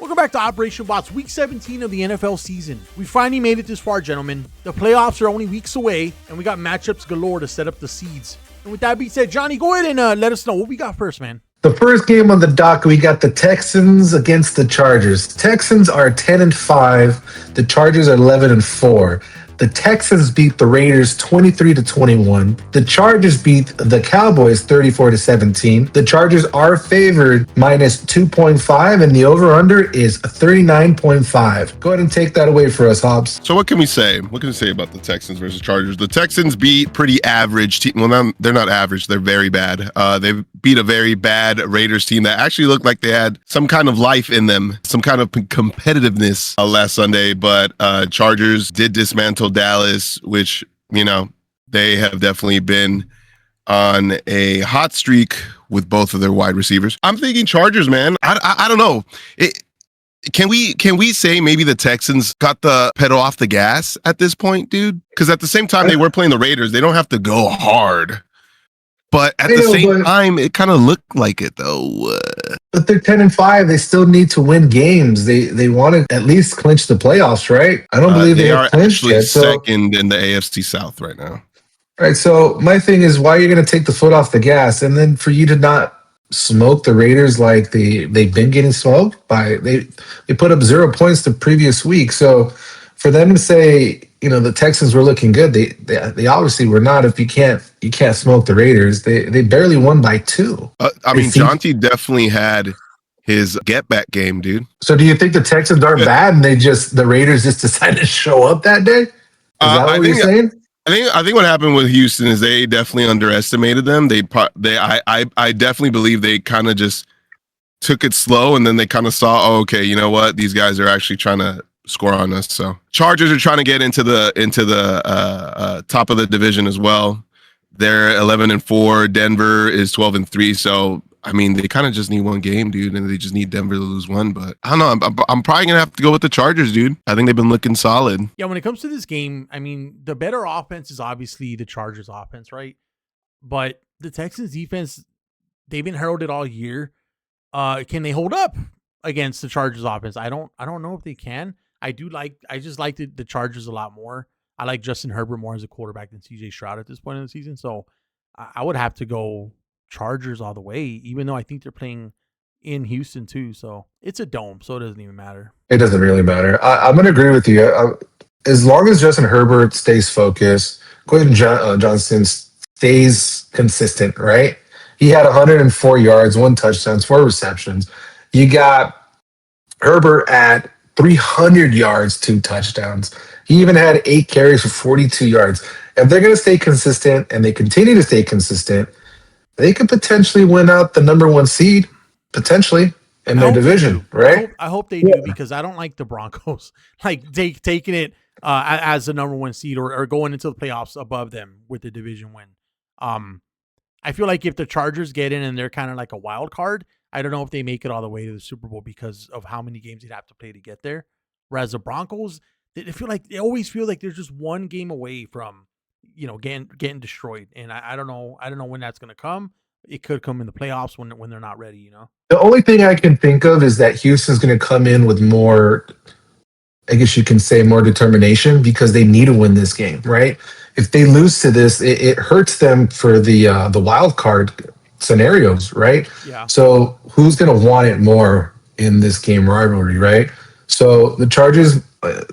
Welcome back to Operation Bots, Week 17 of the NFL season. We finally made it this far, gentlemen. The playoffs are only weeks away, and we got matchups galore to set up the seeds. And with that being said, Johnny, go ahead and let us know what we got first, man. The first game on the dock, we got the Texans against the Chargers. Texans are 10-5. The Chargers are 11-4. The Texans beat the Raiders 23-21. The Chargers beat the Cowboys 34-17. The Chargers are favored minus 2.5, and the over/under is 39.5. Go ahead and take that away for us, Hobbs. So what can we say? What can we say about the Texans versus Chargers? The Texans beat pretty average team. Well, they're not average. They're very bad. They beat a very bad Raiders team that actually looked like they had some kind of life in them, some kind of competitiveness last Sunday. But Chargers did dismantle Dallas, which, you know, they have definitely been on a hot streak with both of their wide receivers. I'm thinking Chargers, man. I don't know. Can we say maybe the Texans got the pedal off the gas at this point, dude? Because at the same time they were playing the Raiders, they don't have to go hard. But at the same time, it kind of looked like it, though. But they're 10-5. They still need to win games. They want to at least clinch the playoffs, right? I don't believe they are actually second in the AFC South right now. All right. So my thing is, why are you going to take the foot off the gas, and then for you to not smoke the Raiders like they've been getting smoked by they put up 0 points the previous week. So for them to say, you know, the Texans were looking good, they obviously were not. If you can't smoke the Raiders, they barely won by 2. Jonty definitely had his get back game, dude. So do you think the Texans aren't bad and the Raiders just decided to show up that day? Is that what you're saying? I think what happened with Houston is they definitely underestimated them. I definitely believe they kind of just took it slow, and then they kind of saw, oh, okay, you know what, these guys are actually trying to score on us. So Chargers are trying to get into the top of the division as well. They're 11-4. Denver is 12-3. So I mean, they kind of just need one game, dude, and they just need Denver to lose one. But I don't know. I'm probably gonna have to go with the Chargers, dude. I think they've been looking solid. Yeah, when it comes to this game, I mean, the better offense is obviously the Chargers offense, right? But the Texans defense, they've been heralded all year. Can they hold up against the Chargers offense? I don't know if they can. I just like the Chargers a lot more. I like Justin Herbert more as a quarterback than CJ Stroud at this point in the season. So I would have to go Chargers all the way, even though I think they're playing in Houston too. So it's a dome, so it doesn't even matter. It doesn't really matter. I'm going to agree with you. As long as Justin Herbert stays focused, Quentin Johnston stays consistent, right? He had 104 yards, 1 touchdown, 4 receptions. You got Herbert at 300 yards, 2 touchdowns. He even had 8 carries for 42 yards. If they're going to stay consistent and they continue to stay consistent, they could potentially win out the number 1 seed, potentially, in their division, right? I hope they do, because I don't like the Broncos taking it as the number 1 seed or going into the playoffs above them with the division win. I feel like if the Chargers get in and they're kind of like a wild card, I don't know if they make it all the way to the Super Bowl because of how many games they'd have to play to get there. Whereas the Broncos, they always feel like they're just one game away from, getting destroyed. And I don't know when that's going to come. It could come in the playoffs when they're not ready, The only thing I can think of is that Houston's going to come in with more, I guess you can say, more determination, because they need to win this game, right? If they lose to this, it hurts them for the wild card scenarios, right? Yeah. So who's going to want it more in this game rivalry, right? So the Chargers,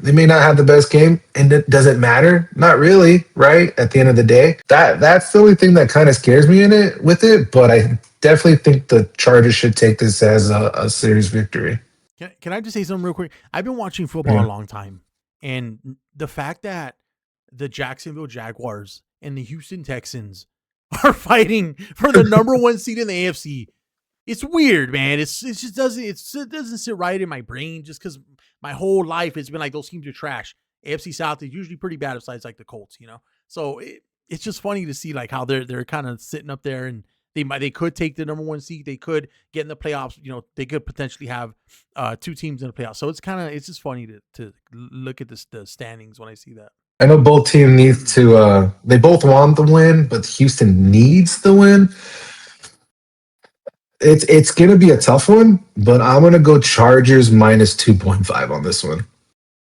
they may not have the best game, and it doesn't matter, not really, right? At the end of the day, that's the only thing that kind of scares me with it. But I definitely think the Chargers should take this as a serious victory. Can I just say something real quick? I've been watching football a long time, and the fact that the Jacksonville Jaguars and the Houston Texans are fighting for the number 1 seed in the AFC, it's weird, man. It just doesn't sit right in my brain, just because my whole life it's been like those teams are trash. AFC South is usually pretty bad, besides like the Colts, So it's just funny to see like how they're kind of sitting up there, and they could take the number 1 seed. They could get in the playoffs. They could potentially have 2 teams in the playoffs. So it's just funny to look at the standings when I see that. I know both teams need to. They both want the win, but Houston needs the win. It's gonna be a tough one, but I'm gonna go Chargers minus 2.5 on this one.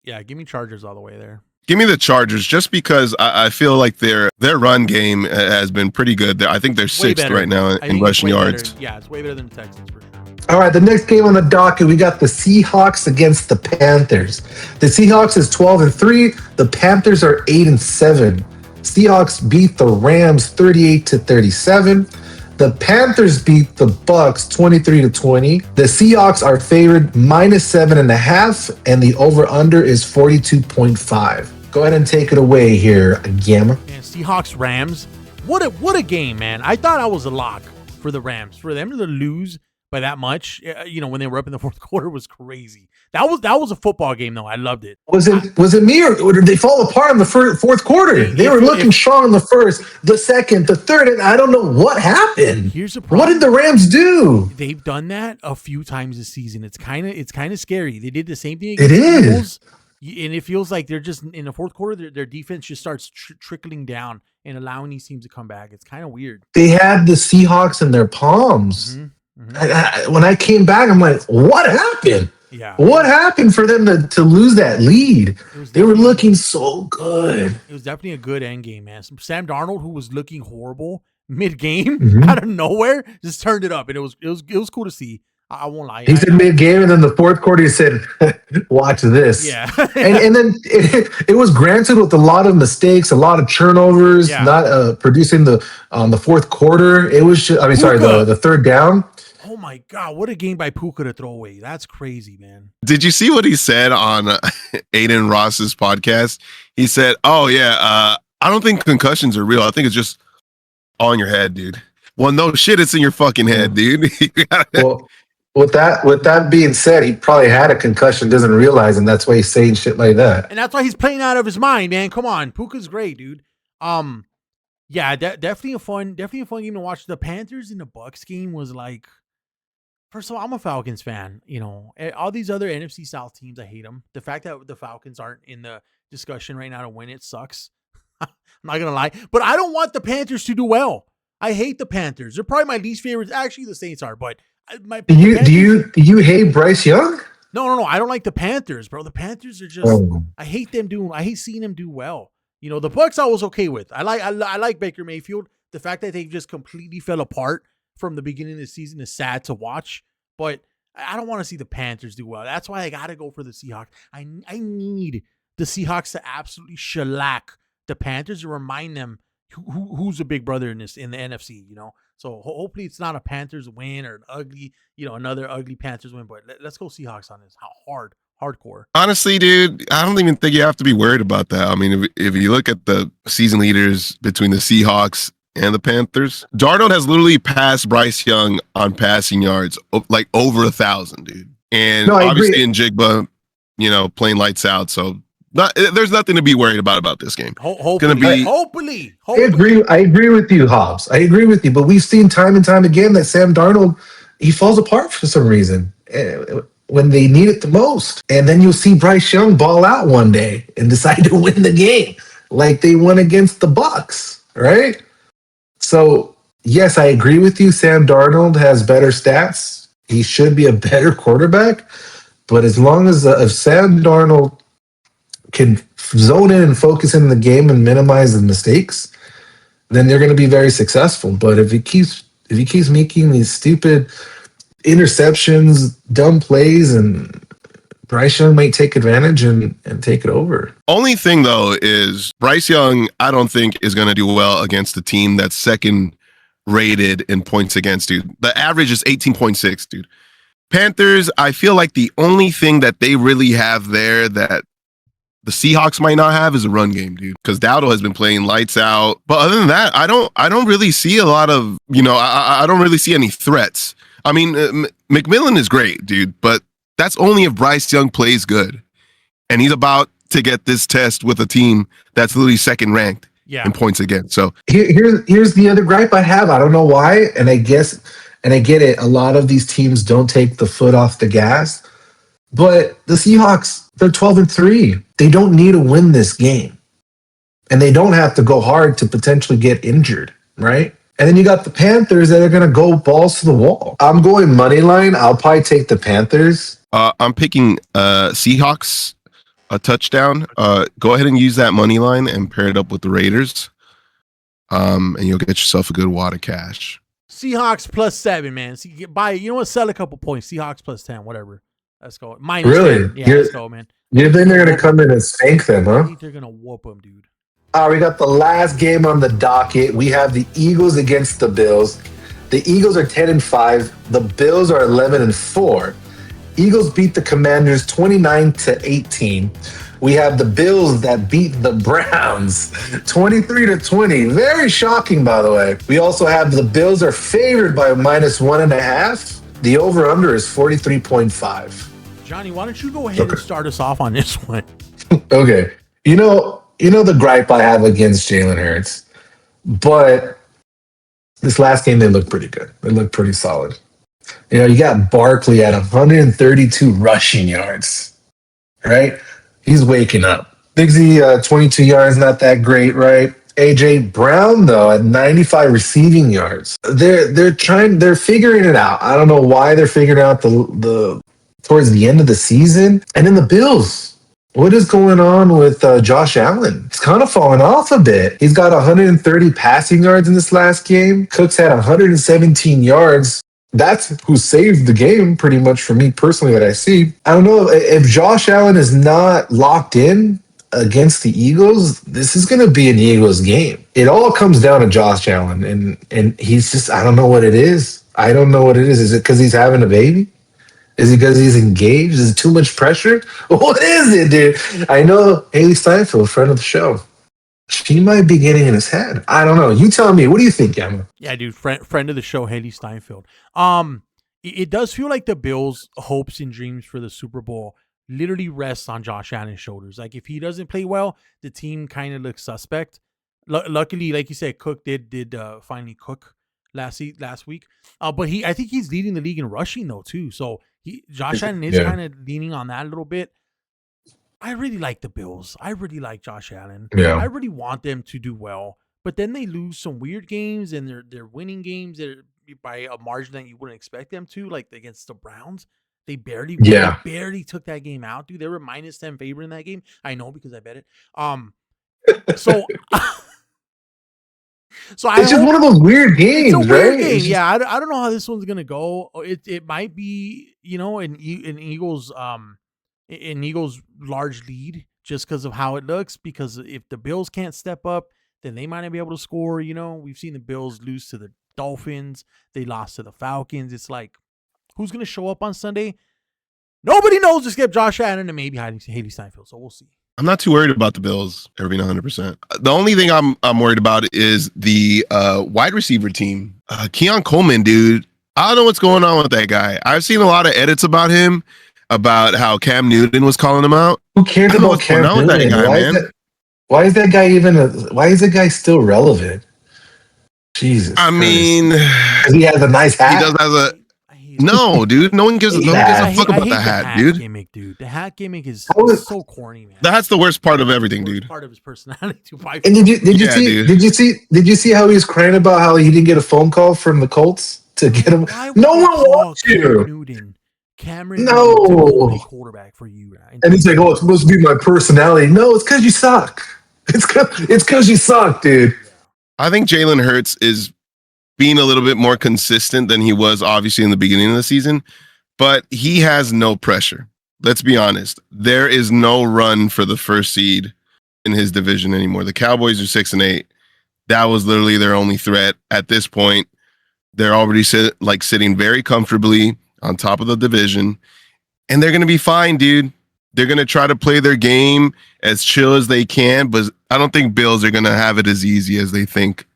Yeah, give me Chargers all the way there. Give me the Chargers just because I feel like their run game has been pretty good. I think they're sixth right now in rushing yards. Yeah, it's way better than the Texans for sure. All right, the next game on the docket, we got the Seahawks against the Panthers. The Seahawks is 12-3. The Panthers are 8-7. Seahawks beat the Rams 38-37. The Panthers beat the Bucks 23-20. The Seahawks are favored minus 7.5, and the over/under is 42.5. Go ahead and take it away here, Gamma. And Seahawks Rams, what a game, man! I thought I was a lock for the Rams. For them to lose by that much, when they were up in the fourth quarter was crazy. That was a football game, though. I loved it. Was it me or did they fall apart in the fourth quarter? They were looking strong in the first, the second, the third, and I don't know what happened. Here's the problem. What did the Rams do? They've done that a few times this season. It's kind of scary. They did the same thing. It is. And it feels like they're just in the fourth quarter. Their defense just starts trickling down and allowing these teams to come back. It's kind of weird. They had the Seahawks in their palms. When I came back, I'm like, what happened? Yeah. What happened for them to lose that lead? They were looking so good. It was definitely a good end game, man. Sam Darnold, who was looking horrible mid-game, out of nowhere, just turned it up, and it was cool to see. I won't lie. He said mid-game, and then the fourth quarter, he said, watch this. Yeah. and then it was granted with a lot of mistakes, a lot of turnovers, not producing the fourth quarter. It was just, the third down. Oh my God, what a game by Puka to throw away. That's crazy, man. Did you see what he said on Aiden Ross's podcast? He said, oh, yeah, I don't think concussions are real. I think it's just all in your head, dude. Well, no shit, it's in your fucking head, dude. Well, with that being said, he probably had a concussion, doesn't realize, and that's why he's saying shit like that. And that's why he's playing out of his mind, man. Come on, Puka's great, dude. Yeah, definitely a fun game to watch. The Panthers and the Bucks game was like, first of all, I'm a Falcons fan. All these other NFC South teams, I hate them. The fact that the Falcons aren't in the discussion right now to win it sucks. I'm not gonna lie, but I don't want the Panthers to do well. I hate the Panthers. They're probably my least favorites. Actually, the Saints are, but. Do you hate Bryce Young? No. I don't like the Panthers, bro. The Panthers are just. I hate seeing them do well. The Bucks I was okay with. I like Baker Mayfield. The fact that they just completely fell apart from the beginning of the season is sad to watch. But I don't want to see the Panthers do well. That's why I got to go for the Seahawks. I need the Seahawks to absolutely shellac the Panthers and remind them who's a big brother in the NFC. So hopefully it's not a Panthers win or another ugly Panthers win, but let's go Seahawks on this. Hardcore. Honestly, dude, I don't even think you have to be worried about that. I mean, if you look at the season leaders between the Seahawks and the Panthers, Darnold has literally passed Bryce Young on passing yards, like over 1,000, dude. And obviously in Jigba, playing lights out. So there's nothing to be worried about this game. Hopefully. I agree with you, Hobbs. I agree with you, but we've seen time and time again that Sam Darnold, he falls apart for some reason when they need it the most. And then you'll see Bryce Young ball out one day and decide to win the game like they won against the Bucks, right? So, yes, I agree with you. Sam Darnold has better stats. He should be a better quarterback. But as long as if Sam Darnold can zone in and focus in the game and minimize the mistakes, then they're going to be very successful. But if he keeps making these stupid interceptions, dumb plays, and Bryce Young might take advantage and take it over. Only thing, though, is Bryce Young, I don't think, is going to do well against a team that's second rated in points against, dude. The average is 18.6, dude. Panthers, I feel like the only thing that they really have there that the Seahawks might not have is a run game, dude, because Dowdle has been playing lights out. But other than that, I don't really see a lot of, I don't really see any threats. I mean, McMillan is great, dude, but that's only if Bryce Young plays good. And he's about to get this test with a team that's literally second ranked in points against. So here's the other gripe I have. I don't know why, and I get it. A lot of these teams don't take the foot off the gas. But the Seahawks, they're 12-3. They don't need to win this game. And they don't have to go hard to potentially get injured, right? And then you got the Panthers that are going to go balls to the wall. I'm going money line. I'll probably take the Panthers. I'm picking Seahawks a touchdown. Go ahead and use that money line and pair it up with the Raiders. And you'll get yourself a good wad of cash. Seahawks +7, man. So you know what? Sell a couple points. Seahawks +10, whatever. Let's go. -10. Really? Yeah, let's go, man. You think they're going to come in and spank them, I huh? think they're going to whoop them, dude. We got the last game on the docket. We have the Eagles against the Bills. The Eagles are 10-5. The Bills are 11-4. Eagles beat the Commanders 29-18. We have the Bills that beat the Browns 23-20. Very shocking, by the way. We also have the Bills are favored by -1.5. The over/under is 43.5. Johnny, why don't you go ahead and start us off on this one? Okay. You know the gripe I have against Jalen Hurts, but this last game they looked pretty good. They looked pretty solid. You got Barkley at 132 rushing yards, right? He's waking up. Bigsy, 22 yards, not that great, right? AJ Brown though at 95 receiving yards. They're figuring it out. I don't know why they're figuring out the towards the end of the season. And then the Bills. What is going on with Josh Allen? He's kind of fallen off a bit. He's got 130 passing yards in this last game. Cooks had 117 yards. That's who saved the game pretty much for me personally that I see. I don't know if Josh Allen is not locked in against the Eagles, this is going to be an Eagles game. It all comes down to Josh Allen and he's just, I don't know what it is. I don't know what it is. Is it because he's having a baby? Is it because he's engaged? Is it too much pressure? What is it, dude? I know Haley Steinfeld, friend of the show. She might be getting in his head. I don't know. You tell me. What do you think, Emma? Yeah, dude. Friend of the show, Haley Steinfeld. It does feel like the Bills' hopes and dreams for the Super Bowl literally rests on Josh Allen's shoulders. Like if he doesn't play well, the team kind of looks suspect. Luckily, like you said, Cook did finally cook last week. But I think he's leading the league in rushing though too. So Josh Allen is kind of leaning on that a little bit. I really like the Bills. I really like Josh Allen. Yeah. I really want them to do well. But then they lose some weird games, and they're winning games that are by a margin that you wouldn't expect them to, like against the Browns. They barely took that game out, dude. They were -10 favorite in that game. I know because I bet it. So it's just one of those weird games, it's a weird right? game. Yeah, I don't know how this one's gonna go. It might be, an Eagles large lead just because of how it looks. Because if the Bills can't step up, then they might not be able to score. We've seen the Bills lose to the Dolphins. They lost to the Falcons. It's like, who's going to show up on Sunday? Nobody knows except Josh Allen and maybe Haley Steinfeld. So we'll see. I'm not too worried about the Bills ever being 100%. The only thing I'm worried about is the wide receiver team. Keon Coleman, dude. I don't know what's going on with that guy. I've seen a lot of edits about him, about how Cam Newton was calling him out. Who cares about Cam Newton? Why is that guy still relevant? Jesus. I mean, he has a nice hat. He does have a. No, dude. No one gives a fuck about the hat, dude. Gimmick, dude. The hat gimmick is so corny, man. That's the worst part of everything, dude. Part of his personality. And did you see how he was crying about how he didn't get a phone call from the Colts to get him? No one wants you. Newton. Cameron Newton play quarterback for you. And he's like, "Oh, it's supposed to be my personality." No, it's because you suck. It's because you suck, dude. I think Jalen Hurts is being a little bit more consistent than he was obviously in the beginning of the season, but he has no pressure. Let's be honest. There is no run for the first seed in his division anymore. The Cowboys are 6-8. That was literally their only threat at this point. They're already sitting very comfortably on top of the division, and they're going to be fine, dude. They're going to try to play their game as chill as they can, but I don't think Bills are going to have it as easy as they think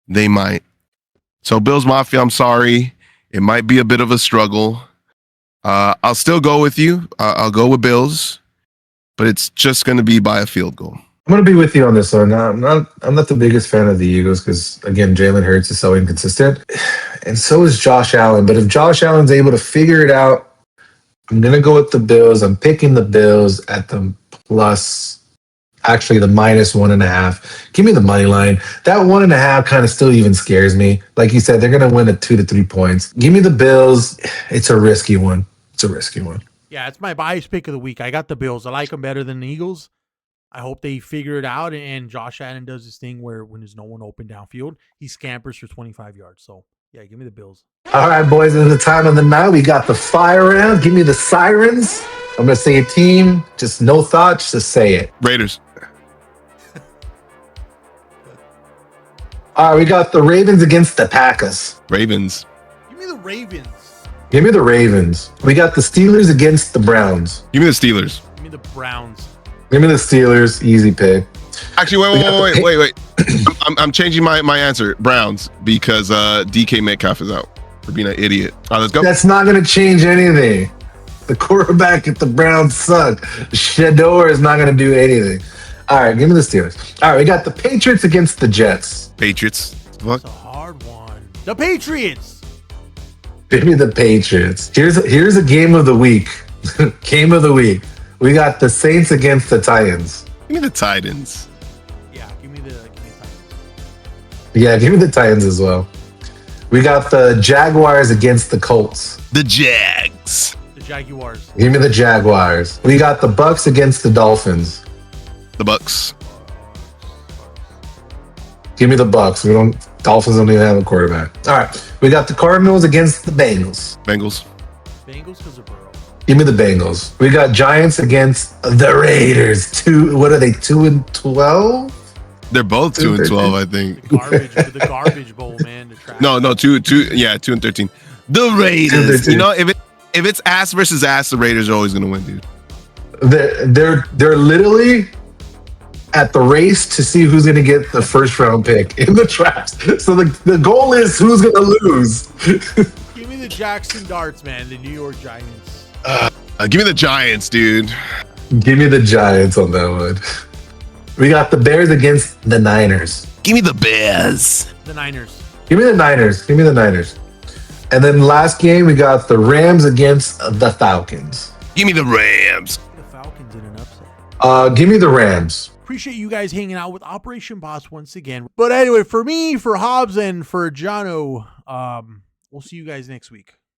they might. So Bills Mafia, I'm sorry. It might be a bit of a struggle. I'll still go with you. I'll go with Bills, but it's just going to be by a field goal. I'm going to be with you on this one. I'm not the biggest fan of the Eagles because, again, Jalen Hurts is so inconsistent, and so is Josh Allen. But if Josh Allen's able to figure it out, I'm going to go with the Bills. I'm picking the Bills at the +5. Actually, the -1.5. Give me the money line. That 1.5 kind of still even scares me. Like you said, they're going to win at 2 to 3 points. Give me the Bills. It's a risky one. It's a risky one. Yeah, it's my bias pick of the week. I got the Bills. I like them better than the Eagles. I hope they figure it out. And Josh Allen does this thing where when there's no one open downfield, he scampers for 25 yards. So, yeah, give me the Bills. All right, boys, it's the time of the night. We got the fire round. Give me the sirens. I'm going to say a team. Just no thoughts. Just say it. Raiders. All right, we got the Ravens against the Packers. Ravens. Give me the Ravens. Give me the Ravens. We got the Steelers against the Browns. Give me the Steelers. Give me the Browns. Give me the Steelers. Easy pick. Actually, wait. I'm changing my answer. Browns, because DK Metcalf is out for being an idiot. All right, let's go. That's not going to change anything. The quarterback at the Browns suck. Shador is not going to do anything. All right, give me the Steelers. All right, we got the Patriots against the Jets. Patriots. Fuck. That's a hard one. The Patriots. Give me the Patriots. Here's a game of the week. Game of the week. We got the Saints against the Titans. Give me the Titans. Yeah, give me the Titans. Yeah, give me the Titans as well. We got the Jaguars against the Colts. The Jags. The Jaguars. Give me the Jaguars. We got the Bucks against the Dolphins. The Bucks. Give me the Bucks. Dolphins don't even have a quarterback. All right. We got the Cardinals against the Bengals. Bengals. Bengals because of Burrow. Give me the Bengals. We got Giants against the Raiders. 2-12? They're both 2-12, I think. The garbage bowl, man. The trash. No, 2-13. The Raiders. You know, if it's ass versus ass, the Raiders are always gonna win, dude. They're literally at the race to see who's going to get the first round pick in the draft. So the goal is who's going to lose. Give me the Jackson Darts, man. The New York Giants. Give me the Giants, dude. Give me the Giants on that one. We got the Bears against the Niners. Give me the Bears. The Niners. Give me the Niners. Give me the Niners. And then last game, we got the Rams against the Falcons. Give me the Rams. The Falcons in an upset. Give me the Rams. Appreciate you guys hanging out with Operation Boss once again. But anyway, for me, for Hobbs, and for Jono, we'll see you guys next week.